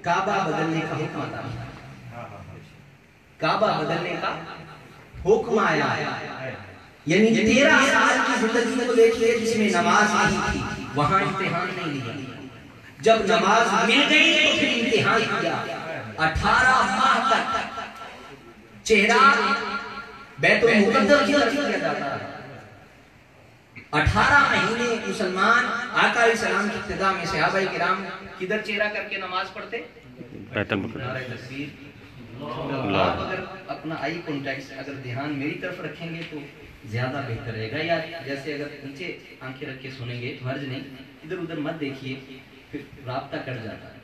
काबा बदलने का हुक्म आता है, काबा बदलने का हुक्म आया है। यानी 13 साल की जिंदगी को देखिए जिसमें नमाज नहीं थी, वहां इम्तिहान नहीं लिया। जब नमाज मिल गई तो फिर इम्तिहान किया। 18 माह तक चेहरा बैतुल मुक़द्दस की तरफ किया जाता है। 18 महीने मुसलमान आका अलैहिस्सलाम की इब्तिदा में सहाबाए किराम किधर चेहरा करके नमाज पढ़ते? बैतुल मुक़द्दस। आप अगर अपना आई कॉन्टेक्स्ट अगर ध्यान मेरी तरफ रखेंगे तो ज्यादा बेहतर रहेगा, या जैसे अगर नीचे आंखें रख के सुनेंगे तो हर्ज नहीं, इधर उधर मत देखिए, फिर राब्ता कट जाता है।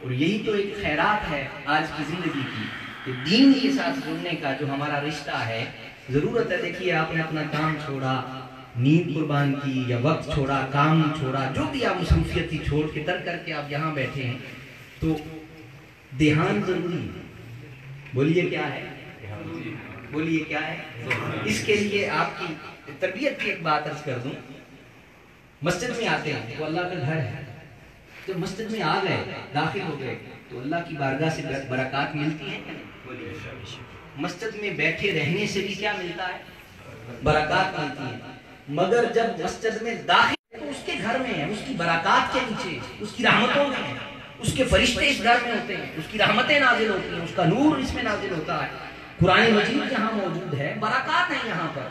और यही तो एक खैरात है आज की जिंदगी की, कि दीन के साथ जुड़ने का जो हमारा रिश्ता है, जरूरत है। देखिए आपने अपना काम छोड़ा, नींद कुर्बान की, या वक्त छोड़ा, काम छोड़ा, जो भी आप मसरूफियत थी छोड़ के तर्क करके आप यहाँ बैठे हैं, तो ध्यान जरूरी है। बोलिए क्या है? बोलिए क्या है? इसके लिए आपकी तरबियत की एक बात अर्ज कर दूं। मस्जिद में आते हैं तो अल्लाह का घर है, जब मस्जिद में आ गए, दाखिल हो गए, तो अल्लाह की बारगाह से बरकत मिलती है। मस्जिद में बैठे रहने से भी क्या मिलता है? बरकत मिलती है। मगर जब मस्जिद में दाखिल तो उसके घर में है, उसकी बरकत के नीचे उसकी रहमतों में है, उसके फरिश्ते इस घर में होते हैं, उसकी रहमतें नाजिल होती हैं, उसका नूर इसमें नाजिल होता है, कुरान मजीद यहाँ मौजूद है, बरकत है यहाँ पर।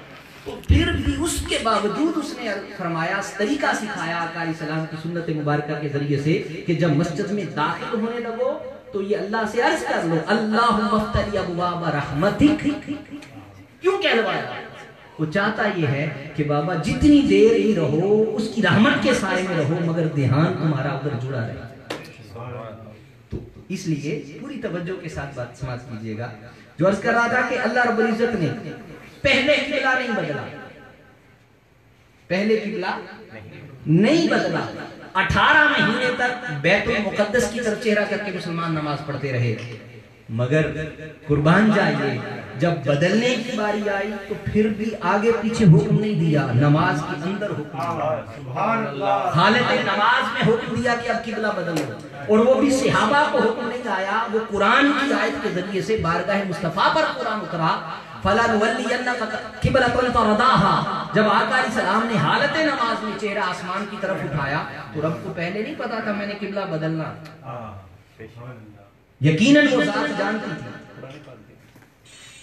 तो फिर भी उसके बावजूद उसने फरमाया, तरीका सिखाया आका अलैहिस्सलाम की सुन्नत मुबारका के जरिए से, कि जब मस्जिद में दाखिल होने लगो तो ये अल्लाह से अर्ज कर लो, अल्लाहुम्मा फ़्तही अबवाब रहमतिक। क्यों कहलवाया? वो चाहता ये है कि बाबा जितनी देर ही रहो उसकी रहमत के साए में रहो, मगर ध्यान तुम्हारा उधर जुड़ा रहे। तो इसलिए पूरी तवज्जो के साथ बात समाज कीजिएगा। जो अर्ज कर रहा था कि अल्लाह रब्बुल इज्जत ने पहले किबला नहीं बदला, पहले किबला नहीं बदला। 18 महीने तक बैतुल मुक़द्दस की तरफ चेहरा करके मुसलमान नमाज पढ़ते रहे, मगर कुर्बान जाइए जब बदलने की बारी आई तो फिर भी आगे पीछे हुक्म नहीं दिया, नमाज के अंदर हुक्म दिया, हालत नमाज में हुक्म दिया कि अब किबला बदल लो। और वो भी सहाबा को हुक्म नहीं आया, वो कुरान की आयत के जरिए से बारगाह मुस्तफा पर कुरान उतरा, फला नुवल्लियन्नका क़िबलतन तरदाहा। जब आका अलैहिस्सलाम ने हालत नमाज में चेहरा आसमान की तरफ उठाया तो रब को पहले नहीं पता था मैंने किबला बदलना। यकीनन वो जात जानती थी,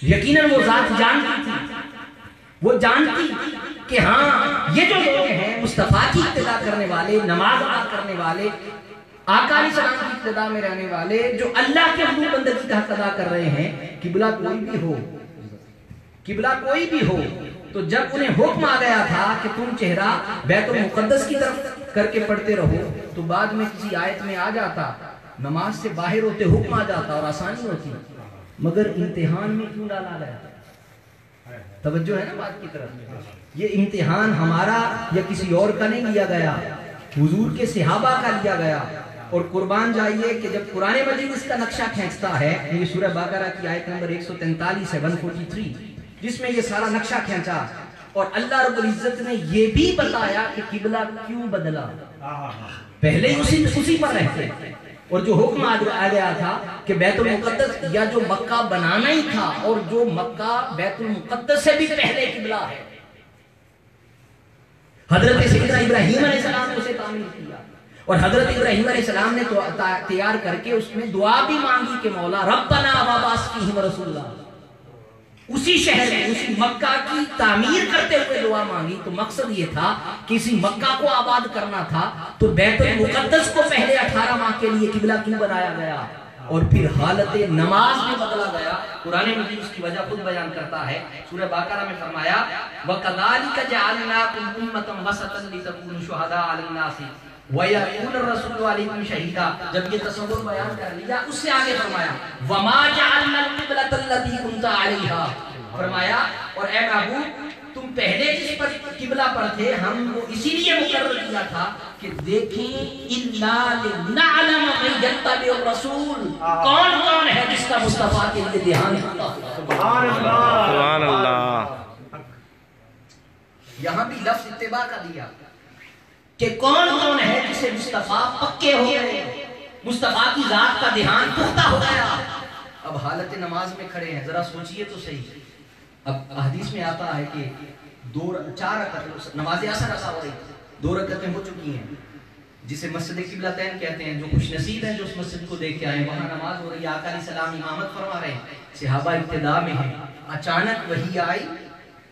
यकीनन वो जात जानती थी, वो जानती कि हाँ ये जो लोग हैं मुस्तफा की इत्तिदा करने वाले, नमाज अदा करने वाले, आका अलैहिस्सलाम की इत्तिदा में रहने वाले, जो अल्लाह के हुकूक बंदगी का हक अदा कर रहे हैं, किबला कोई भी हो, किबला कोई भी हो, तो जब उन्हें हुक्म आ गया था कि तुम चेहरा बैतुल मुक़द्दस की तरफ करके पढ़ते रहो, तो बाद में किसी आयत में आ जाता, नमाज से बाहर होते हुक्म आ जाता और आसानी होती, मगर इम्तिहान में क्यों डाला गया? तवज्जो है ना बात की तरफ। ये इम्तिहान हमारा या किसी और का नहीं लिया गया, हुजूर के सहाबा का लिया गया। और कुर्बान जाइए कि जब कुरान मजीद इसका नक्शा खींचता है, ये सूरह बकरा की आयत नंबर 143 है 143, जिसमें ये सारा नक्शा खींचा और अल्लाह रब्बुल इज्जत ने ये भी बताया कि किबला क्यों बदला। पहले ही उसी पर रहते, और जो हुक्म आ गया था कि बैतुल मुक़द्दस या जो मक्का बनाना ही था, और जो मक्का बैतुल मुक़द्दस से भी पहले किबला है। हजरत सैयदना इब्राहीम अलैहिस्सलाम ने उसे तामीर किया, और हजरत इब्राहीम अलैहिस्सलाम ने तो तैयार करके उसमें दुआ भी मांगी कि मौला रब्बना वबास फीहिम रसूला। उसी शहर में उसी मक्का की तामीर करते हुए दुआ मांगी, तो मकसद ये था कि इसी मक्का को आबाद करना था, तो बैतुल मुक़द्दस को पहले 18 माह के लिए किबला क्यों बनाया गया, और फिर हालत नमाज में बदला गया। कुरान मजीद उसकी वजह खुद बयान करता है। सूरह बकरा में फरमाया, वकज़ालिका जअलनाकुम उम्मतन वसतन लितकूनु शुहदा अलन नासी व यकून रसूलु अलैकुम शहीदा। जब ये तसव्वुर बयान कर लिया, उससे आगे फरमाया, वमा जअलनल क़िबलतल्लती कुनता अलैहा। फरमाया, और ए महबूब तुम पहले जिस पर किबला पर थे, हम वो इसीलिए मुकर्रर किया था कि देखें इन्ना लिनअलम मन यत्तबिउर रसूल, कौन कौन है जिसका मुस्तफा के लिए ध्यान होता है। सुभान अल्लाह, सुभान अल्लाह। यहां भी लफ्ज इत्तिबा का दिया कि कौन कौन है जिसे मुस्तफा पक्के हो गए, مصطفیٰ کی ذات کا دھیان پختہ ہو گیا. اب حالت نماز میں کھڑے ہیں, ذرا سوچئے تو صحیح. اب حدیث میں آتا ہے کہ 4 رکعت نماز عصر ادا ہو رہی, 2 رکعتیں ہو چکی ہیں, جسے مسجد قبلتین کہتے ہیں. جو خوش نصیب ہیں جو اس مسجد کو دیکھ کے آئے, وہاں نماز ہو رہی ہے, آقا علیہ السلام امامت فرما رہے ہیں, صحابہ ابتدا میں ہیں. اچانک وحی آئی,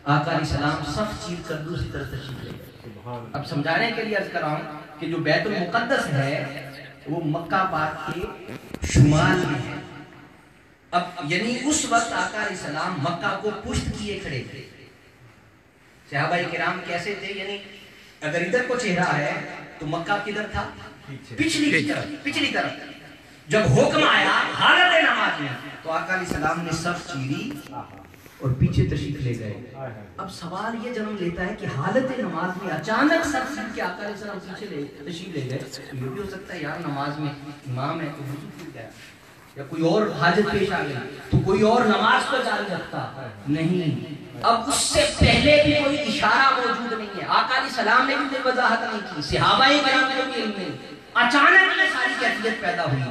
آقا علیہ السلام صف چیر کر دوسری طرف تشریف لے گئے. اب سمجھانے کے لیے عرض کر رہا ہوں کہ جو بیت المقدس ہے وہ مکہ پاک کے شمال میں ہے. اب یعنی اس وقت آقا علیہ السلام مکہ کو پشت کیے کھڑے تھے. صحابہ کرام کیسے تھے, یعنی اگر ادھر کو چہرہ ہے تو مکہ کدھر تھا, پچھلی طرف. جب حکم آیا حالت نماز میں تو آقا علیہ السلام نے صف چیری اور پیچھے تشریف لے گئے. اب سوال یہ جنم لیتا ہے کہ حالت نماز میں اچانک صف چیر کے آقا علیہ السلام پیچھے تشریف لے گئے. یہ بھی ہو سکتا ہے یار نماز میں امام ہے تو وضو ٹوٹ گیا, یا کوئی اور حاجت پیش آ گئی تو کوئی اور نماز کو جاری رکھتا نہیں. اب اس سے پہلے بھی کوئی اشارہ موجود نہیں ہے, آقا علیہ السلام نے بھی وضاحت نہیں کی, صحابہ کرام نے بھی علم نہیں. اچانک یہ ساری کیفیت پیدا ہوئی,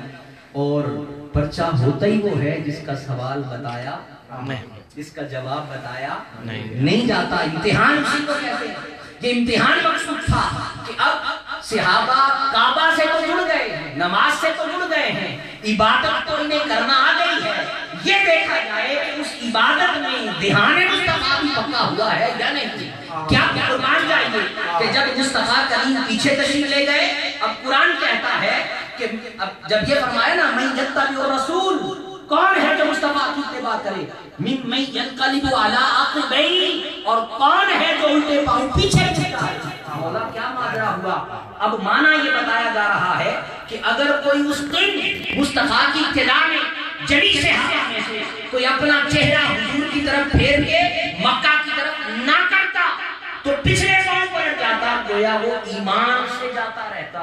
اور پرچہ ہوتا ہی وہ ہے جس کا سوال بتایا جس کا جواب بتایا نہیں جاتا. امتحان اسی کو کہتے ہیں. یہ امتحان مقصود تھا کہ اب صحابہ کعبہ سے تو جڑ گئے ہیں, نماز سے تو جڑ گئے ہیں, عبادت تو انہیں کرنا آ گئی ہے. یہ دیکھا جائے کہ اس عبادت میں دھیان مصطفیٰ بھی پکا ہوا ہے یا نہیں. کیا قرآن چاہیے کہ جب مصطفیٰ کریم پیچھے تشریف لے گئے, اب قرآن کہتا ہے کہ اب جب یہ فرمایا نا من یتبع الرسول, کون ہے جو مصطفیٰ کی اتباع کرے, من ینقلب علی عقبیہ, اور کون ہے جو الٹے پاؤں پیچھے چلتا ہے. مولا کیا ماجرا ہوا. اب معنی یہ بتایا جا رہا ہے کہ اگر کوئی اس دن مصطفیٰ کی ابتدا میں جڑی صحابہ میں سے کوئی اپنا چہرہ حضور کی طرف پھیر کے مکہ کی طرف نہ کرتا تو پچھلے پاؤں پلٹ جاتا, گویا وہ ایمان سے جاتا رہتا.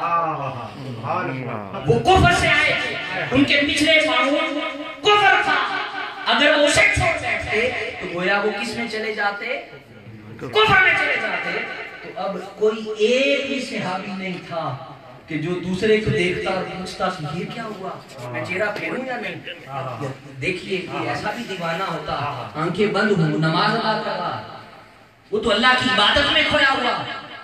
وہ کفر سے آئے تھے, ان کے پچھلے پاؤں کفر تھا. اگر وہ اسے چھوڑ دیتے تو گویا وہ کس میں چلے جاتے, کفر میں چلے جاتے. تو اب کوئی ایک بھی صحابی نہیں تھا کہ جو دوسرے کو دیکھتا اور پوچھتا یہ کیا ہوا, میں چہرہ پھیروں یا نہیں. دیکھیے کہ ایسا بھی دیوانہ ہوتا, آنکھیں بند ہوں نماز ادا کر رہا, وہ تو اللہ کی عبادت میں کھویا ہوا,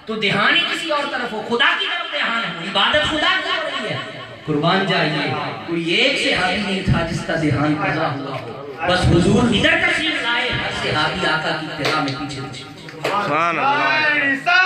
تو دھیان ہی کسی اور طرف ہو, خدا کی طرف دھیان ہے, عبادت خدا کی ہو رہی ہے. قربان جائیے کوئی ایک صحابی نہیں تھا جس کا دھیان کھلا ہوا ہو. بس حضور ادھر تشریف لائے, ہر صحابی آقا کی ابتدا میں پیچھے. سبحان اللہ.